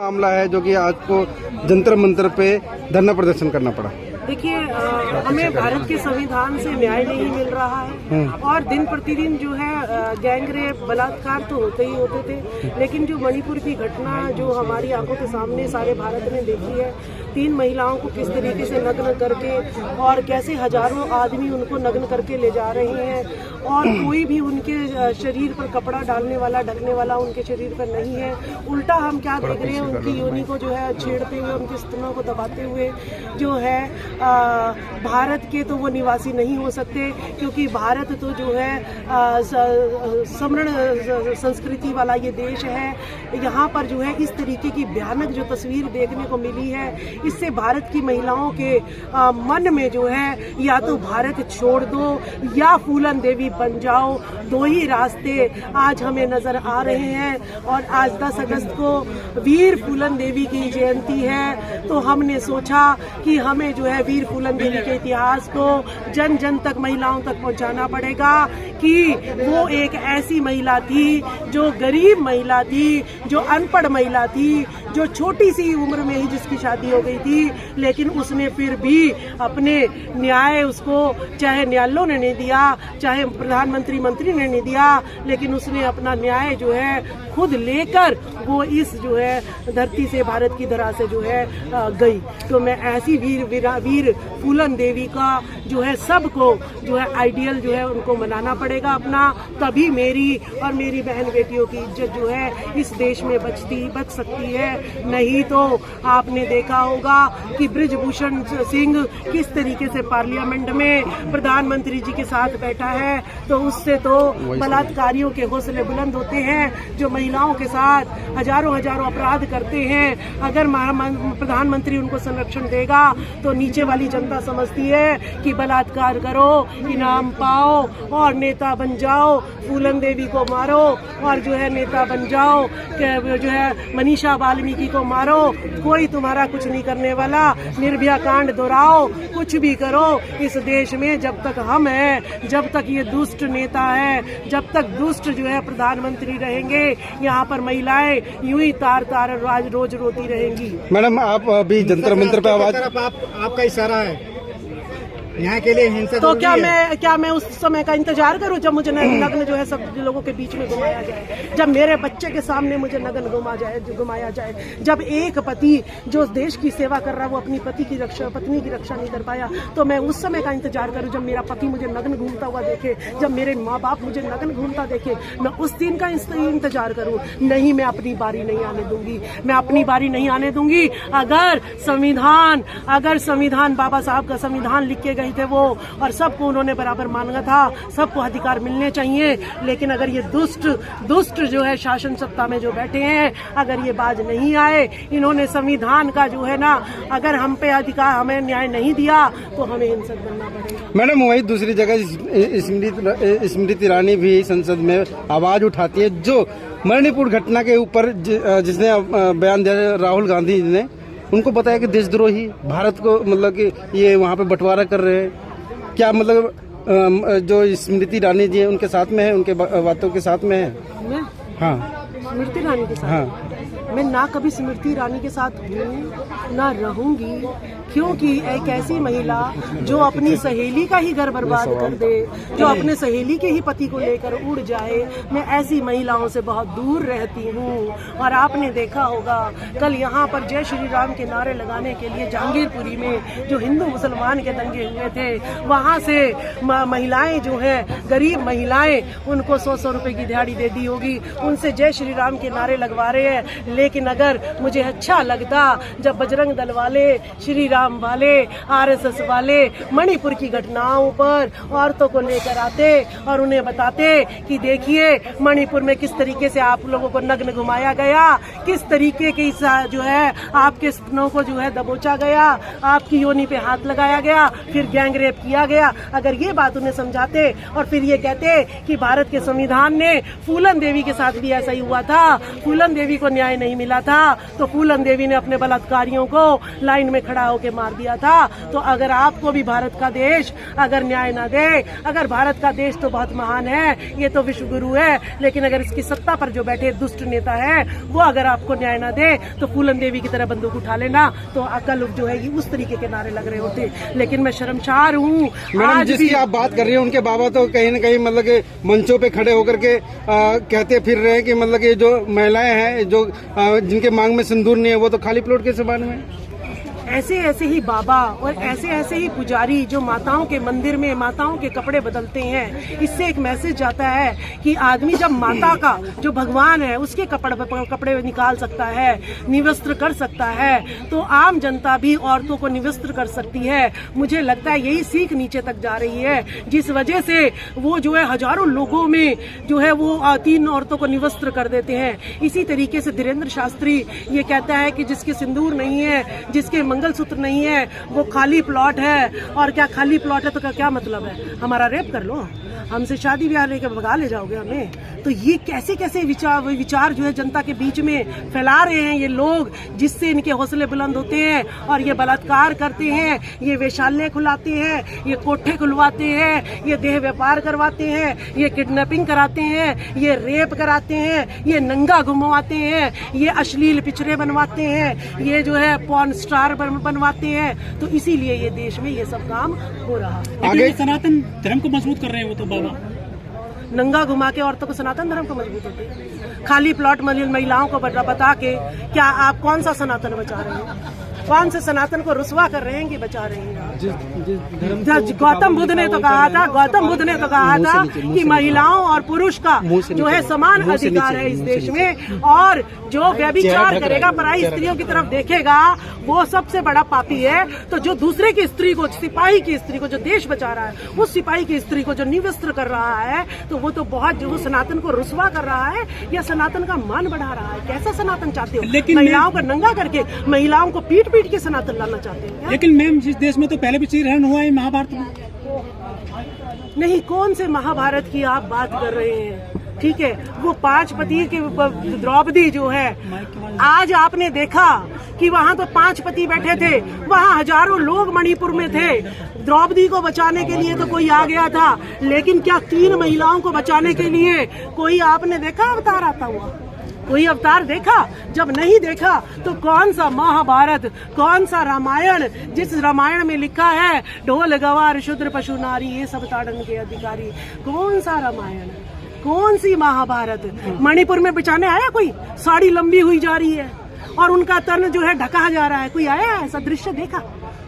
मामला है जो कि आज को जंतर मंतर पे धरना प्रदर्शन करना पड़ा। देखिए, हमें भारत के संविधान से न्याय नहीं मिल रहा है और दिन प्रतिदिन जो है गैंगरेप बलात्कार तो होते ही होते थे, लेकिन जो मणिपुर की घटना जो हमारी आंखों के सामने सारे भारत ने देखी है, 3 महिलाओं को किस तरीके से नग्न करके और कैसे हजारों आदमी उनको नग्न करके ले जा रहे हैं और कोई भी उनके शरीर पर कपड़ा डालने वाला ढकने वाला उनके शरीर पर नहीं है। उल्टा हम क्या देख रहे हैं, उनकी योनि को जो है छेड़ते हुए, उनके स्तनों को दबाते हुए जो है भारत के तो वो निवासी नहीं हो सकते, क्योंकि भारत तो जो है समृद्ध संस्कृति वाला ये देश है। यहाँ पर जो है इस तरीके की भयानक जो तस्वीर देखने को मिली है, इससे भारत की महिलाओं के मन में जो है या तो भारत छोड़ दो या फूलन देवी बन जाओ, 2 ही रास्ते आज हमें नजर आ रहे हैं। और आज 10 अगस्त को वीर फूलन देवी की जयंती है, तो हमने सोचा कि हमें जो है वीर फूलन देवी के इतिहास को जन जन तक, महिलाओं तक पहुंचाना पड़ेगा कि वो एक ऐसी महिला थी जो गरीब महिला थी, जो अनपढ़ महिला थी, जो छोटी सी उम्र में ही जिसकी शादी हो गई थी, लेकिन उसने फिर भी अपने न्याय, उसको चाहे न्यायालयों ने नहीं दिया, चाहे प्रधानमंत्री मंत्री ने नहीं दिया, लेकिन उसने अपना न्याय जो है खुद लेकर वो इस जो है धरती से, भारत की धरा से जो है गई। तो मैं ऐसी वीर फूलन देवी का जो है सबको जो है आइडियल जो है उनको मनाना पड़ेगा अपना, तभी मेरी और मेरी बहन बेटियों की इज्जत जो है इस देश में बच सकती है। नहीं तो आपने देखा होगा कि बृजभूषण सिंह किस तरीके से पार्लियामेंट में प्रधानमंत्री जी के साथ बैठा है, तो उससे तो बलात्कारियों के हौसले बुलंद होते हैं जो महिलाओं के साथ हजारों अपराध करते हैं। अगर प्रधानमंत्री उनको संरक्षण देगा तो नीचे वाली जनता समझती है कि बलात्कार करो, इनाम पाओ और नेता बन जाओ, फूलन देवी को मारो और जो है नेता बन जाओ, जो है मनीषा वाल्मीकि को मारो, कोई तुम्हारा कुछ नहीं करने वाला, निर्भया कांड दोहराओ, कुछ भी करो। इस देश में जब तक हम हैं, जब तक ये दुष्ट नेता है, जब तक दुष्ट जो है प्रधानमंत्री रहेंगे, यहाँ पर महिलाएं यूं ही तार रोज रोती रहेंगी। मैडम, आप अभी जंतर मंतर पे आवाज, आपका इशारा है यहाँ के लिए हिंसा, तो क्या मैं उस समय का इंतजार करूं जब मुझे नग्न जो है सब लोगों के बीच में घुमाया जाए, जब मेरे बच्चे के सामने मुझे नग्न घुमाया जाए, जब एक पति जो देश की सेवा कर रहा है वो अपनी पत्नी की रक्षा नहीं कर पाया, तो मैं उस समय का इंतजार करूं जब मेरा पति मुझे नग्न घूमता हुआ देखे, जब मेरे माँ बाप मुझे नग्न घूमता देखे, मैं उस दिन का इंतजार करूं। नहीं, मैं अपनी बारी नहीं आने दूंगी, मैं अपनी बारी नहीं आने दूंगी। अगर संविधान बाबा साहब का संविधान लिख के गए थे वो, और सबको उन्होंने बराबर माना था, सबको अधिकार मिलने चाहिए, लेकिन अगर ये दुष्ट जो है शासन सत्ता में जो बैठे हैं, अगर ये बाज नहीं आए, इन्होंने संविधान का जो है ना, अगर हम पे अधिकार, हमें न्याय नहीं दिया, तो हमें हिंसक बनना पड़ेगा। मैडम, वही दूसरी जगह स्मृति ईरानी भी संसद में आवाज उठाती है, जो मणिपुर घटना के ऊपर जिसने बयान दिया राहुल गांधी जी ने, उनको बताया कि देशद्रोही भारत को, मतलब कि ये वहाँ पे बंटवारा कर रहे हैं। क्या मतलब जो स्मृति ईरानी जी है उनके साथ में है, उनके बातों के साथ में है? मैं? हाँ, स्मृति ईरानी के साथ? हाँ। मैं ना कभी स्मृति ईरानी के साथ हूँ ना रहूंगी, क्योंकि एक ऐसी महिला जो अपनी सहेली का ही घर बर्बाद कर दे, जो अपने सहेली के ही पति को लेकर उड़ जाए, मैं ऐसी महिलाओं से बहुत दूर रहती हूँ। और आपने देखा होगा कल यहाँ पर जय श्री राम के नारे लगाने के लिए जहांगीरपुरी में जो हिंदू मुसलमान के दंगे हुए थे, वहाँ से महिलाएं जो है, गरीब महिलाएं, उनको 100 रुपए की दिहाड़ी दे दी होगी, उनसे जय श्री राम के नारे लगवा रहे हैं। लेकिन अगर मुझे अच्छा लगता जब बजरंग दल वाले, श्री राम वाले, आरएसएस वाले मणिपुर की घटनाओं पर औरतों को लेकर आते और उन्हें बताते कि देखिए मणिपुर में किस तरीके से आप लोगों को नग्न घुमाया गया, किस तरीके की जो है आपके स्तनों को जो है दबोचा गया, आपकी योनि पे हाथ लगाया गया, फिर गैंगरेप किया गया। अगर ये बात उन्हें समझाते और फिर ये कहते कि भारत के संविधान ने फूलन देवी के साथ भी ऐसा ही हुआ था, फूलन देवी को न्याय नहीं मिला था, तो फूलन देवी ने अपने बलात्कारियों को लाइन में खड़ा होकर मार दिया था। तो अगर आपको भी भारत का देश अगर न्याय ना दे, अगर भारत का देश तो बहुत महान है, ये तो विश्व गुरु है, लेकिन अगर इसकी सत्ता पर जो बैठे दुष्ट नेता है वो अगर आपको न्याय ना दे तो फूलन देवी की तरह बंदूक उठा लेना, तो अकल जो है ये उस तरीके के नारे लग रहे होते। लेकिन मैं शर्मसार हूँ। मैडम, जिसकी आप बात कर रही हैं उनके बाबा तो कहीं न कहीं मतलब कि मंचों पे खड़े होकर के कहते फिर रहे हैं कि मतलब कि जो महिलाएं हैं जो जिनके मांग में सिंदूर नहीं है वो तो खाली प्लॉट के समान में। ऐसे ऐसे ही बाबा और ऐसे ऐसे ही पुजारी जो माताओं के मंदिर में माताओं के कपड़े बदलते हैं, इससे एक मैसेज जाता है कि आदमी जब माता का जो भगवान है उसके कपड़े निकाल सकता है, निवस्त्र कर सकता है, तो आम जनता भी औरतों को निवस्त्र कर सकती है। मुझे लगता है यही सीख नीचे तक जा रही है, जिस वजह से वो जो है हजारों लोगों में जो है वो 3 औरतों को निवस्त्र कर देते हैं। इसी तरीके से धीरेन्द्र शास्त्री ये कहता है कि जिसके सिंदूर नहीं है, जिसके मंगलसूत्र नहीं है, वो खाली प्लॉट है। और क्या खाली प्लॉट है तो क्या मतलब है? हमारा रेप कर लो, हमसे शादी ब्याह लेकर भगा ले जाओगे हमें? तो ये कैसे कैसे विचार जो है जनता के बीच में फैला रहे हैं ये लोग, जिससे इनके हौसले बुलंद होते हैं और ये बलात्कार करते हैं, ये वेश्यालय खुलाते हैं, ये कोठे खुलवाते हैं, ये देह व्यापार करवाते हैं, ये किडनैपिंग कराते हैं, ये रेप कराते हैं, ये नंगा घुमवाते हैं, ये अश्लील पिक्चरें बनवाते हैं, ये जो है पॉर्न स्टार बनवाते हैं। तो इसीलिए ये देश में ये सब काम हो रहा है। आगे सनातन धर्म को मजबूत कर रहे हैं वो तो बाबा। नंगा घुमा के औरतों को सनातन धर्म को मजबूत होते हैं। खाली प्लॉट महिलाओं को बता के क्या आप कौन सा सनातन बचा रहे हैं? कौन से सनातन को रुसवा कर रहे हैं कि बचा रहे हैं? गौतम बुद्ध ने तो कहा था कि महिलाओं और पुरुष का जो है समान अधिकार है इस देश में, और जो व्यभिचार करेगा, पराई स्त्रियों की तरफ देखेगा, वो सबसे बड़ा पापी है। तो जो दूसरे की स्त्री को, सिपाही की स्त्री को जो देश बचा रहा है, उस सिपाही की स्त्री को जो निवस्त्र कर रहा है, तो वो तो बहुत जो सनातन को रुसवा कर रहा है या सनातन का मान बढ़ा रहा है। कैसा सनातन चाहते हो? महिलाओं को नंगा करके, महिलाओं को पीट के सनातन लाना चाहते हैं? लेकिन मैम, जिस देश में तो पहले भी चीरहरण हुआ है महाभारत में। नहीं, कौन से महाभारत की आप बात कर रहे हैं? ठीक है, वो 5 पति के द्रौपदी जो है, आज आपने देखा कि वहाँ तो 5 पति बैठे थे, वहाँ हजारों लोग मणिपुर में थे। द्रौपदी को बचाने के लिए तो कोई आ गया था, लेकिन क्या 3 महिलाओं को बचाने के लिए कोई आपने देखा अवतार आता हुआ? कोई अवतार देखा? जब नहीं देखा तो कौन सा महाभारत, कौन सा रामायण, जिस रामायण में लिखा है ढोल गवार शूद्र पशु नारी ये सब ताड़न के अधिकारी, कौन सा रामायण, कौन सी महाभारत? मणिपुर में बचाने आया कोई? साड़ी लंबी हुई जा रही है और उनका तन जो है ढका जा रहा है, कोई आया ऐसा दृश्य देखा?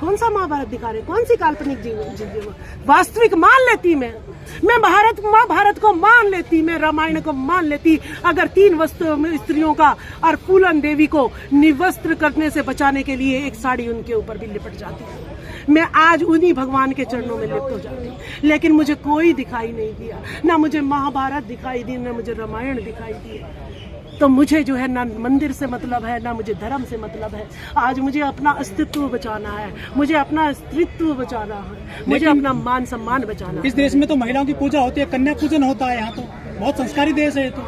कौन सा महाभारत दिखा रहे? कौन सी काल्पनिक जीवन? वास्तविक मान लेती मैं महाभारत को मान लेती, मैं रामायण को मान लेती, अगर 3 स्त्रियों का और फूलन देवी को निवस्त्र करने से बचाने के लिए एक साड़ी उनके ऊपर भी लिपट जाती है। मैं आज उन्हीं भगवान के चरणों में लिप्त हो जाती, लेकिन मुझे कोई दिखाई नहीं दिया, ना मुझे महाभारत दिखाई दी, ना मुझे रामायण दिखाई दी। तो मुझे जो है ना मंदिर से मतलब है, ना मुझे धर्म से मतलब है। आज मुझे अपना अस्तित्व बचाना है, मुझे अपना अस्तित्व बचाना है, मुझे अपना मान सम्मान बचाना है। इस देश में तो महिलाओं की पूजा होती है, कन्या पूजन होता है, यहाँ तो बहुत संस्कारी देश है। तो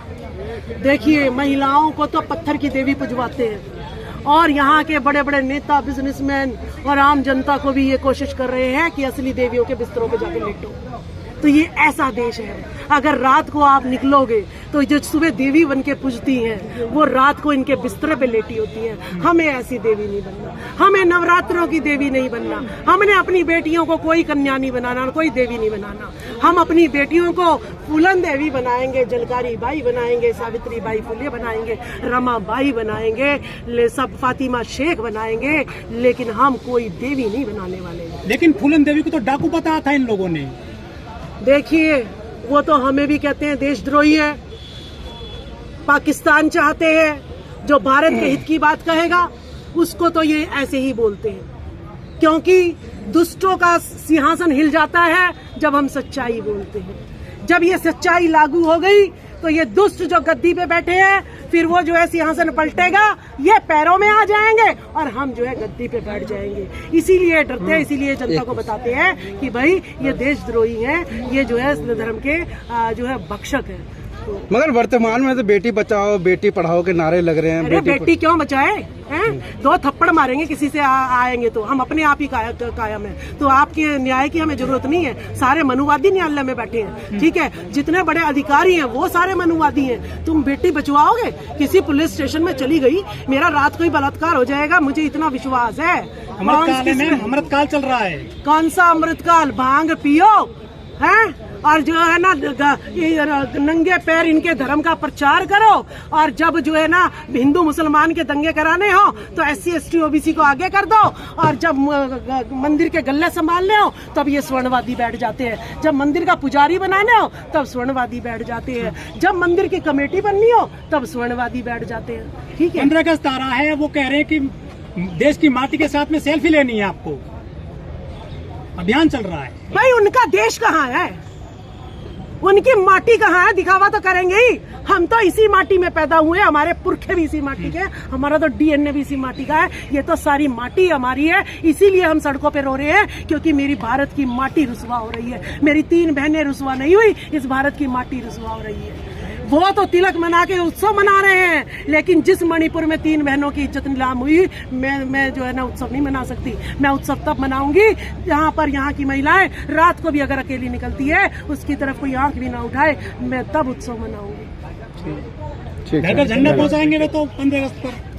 देखिए, महिलाओं को तो पत्थर की देवी पुजवाते हैं, और यहाँ के बड़े बड़े नेता, बिजनेसमैन और आम जनता को भी ये कोशिश कर रहे हैं कि असली देवियों के बिस्तरों पे जाके लेटो। तो ये ऐसा देश है, अगर रात को आप निकलोगे तो जो सुबह देवी बन के पूजती हैं वो रात को इनके बिस्तर पे लेटी होती हैं। हमें ऐसी देवी नहीं बनना, हमें नवरात्रों की देवी नहीं बनना, हमने अपनी बेटियों को कोई कन्या नहीं बनाना, कोई देवी नहीं बनाना। हम अपनी बेटियों को फूलन देवी बनाएंगे, जलकारी बाई बनाएंगे, सावित्री बाई फुले बनाएंगे, रमा बाई बनाएंगे, सब फातिमा शेख बनाएंगे, लेकिन हम कोई देवी नहीं बनाने वाले। लेकिन फूलन देवी को तो डाकू बताया था इन लोगों ने। देखिए, वो तो हमें भी कहते हैं देशद्रोही है, पाकिस्तान चाहते हैं। जो भारत के हित की बात कहेगा उसको तो ये ऐसे ही बोलते हैं, क्योंकि दुष्टों का सिंहासन हिल जाता है जब हम सच्चाई बोलते हैं। जब ये सच्चाई लागू हो गई तो ये दुष्ट जो गद्दी पे बैठे हैं, फिर वो जो है सिंहासन पलटेगा, ये पैरों में आ जाएंगे और हम जो है गद्दी पे बैठ जाएंगे। इसीलिए डरते हैं, इसीलिए जनता को बताते हैं कि भाई ये देशद्रोही हैं, ये जो है धर्म के जो है भक्षक हैं। को। मगर वर्तमान में तो बेटी बचाओ बेटी पढ़ाओ के नारे लग रहे हैं। अरे बेटी क्यों बचाए हैं? 2 थप्पड़ मारेंगे किसी से आएंगे तो हम अपने आप ही कायम है। तो आपके न्याय की हमें जरूरत नहीं है। सारे मनुवादी न्यायालय में बैठे हैं, ठीक है। जितने बड़े अधिकारी हैं वो सारे मनुवादी हैं। तुम बेटी बचवाओगे? किसी पुलिस स्टेशन में चली गई, मेरा रात को ही बलात्कार हो जाएगा, मुझे इतना विश्वास है। अमृतकाल चल रहा है। कौन सा अमृतकाल? भांग पियो हैं और जो है ना नंगे पैर इनके धर्म का प्रचार करो, और जब जो है ना हिंदू मुसलमान के दंगे कराने हो तो SC ST OBC को आगे कर दो, और जब मंदिर के गल्ले संभालने हो तब ये स्वर्णवादी बैठ जाते हैं, जब मंदिर का पुजारी बनाने हो तब स्वर्णवादी बैठ जाते हैं, जब मंदिर की कमेटी बननी हो तब स्वर्णवादी बैठ जाते हैं। ठीक है, 15 अगस्त आ रहा है, वो कह रहे हैं कि देश की माटी के साथ में सेल्फी लेनी है आपको, अभियान चल रहा है। भाई उनका देश कहाँ है? उनकी माटी कहाँ है? दिखावा तो करेंगे ही। हम तो इसी माटी में पैदा हुए, हमारे पुरखे भी इसी माटी के, हमारा तो DNA भी इसी माटी का है। ये तो सारी माटी हमारी है, इसीलिए हम सड़कों पे रो रहे हैं, क्योंकि मेरी भारत की माटी रुसवा हो रही है। मेरी 3 बहनें रुसवा नहीं हुई, इस भारत की माटी रुसवा हो रही है। वो तो तिलक मना के उत्सव मना रहे हैं, लेकिन जिस मणिपुर में 3 बहनों की इज्जत नीलाम हुई, मैं जो है ना उत्सव नहीं मना सकती। मैं उत्सव तब मनाऊंगी यहाँ पर यहाँ की महिलाएं रात को भी अगर अकेली निकलती है, उसकी तरफ कोई आंख भी ना उठाए, मैं तब उत्सव मनाऊंगी। झंडा पहुंचाएंगे वे तो 15 अगस्त पर।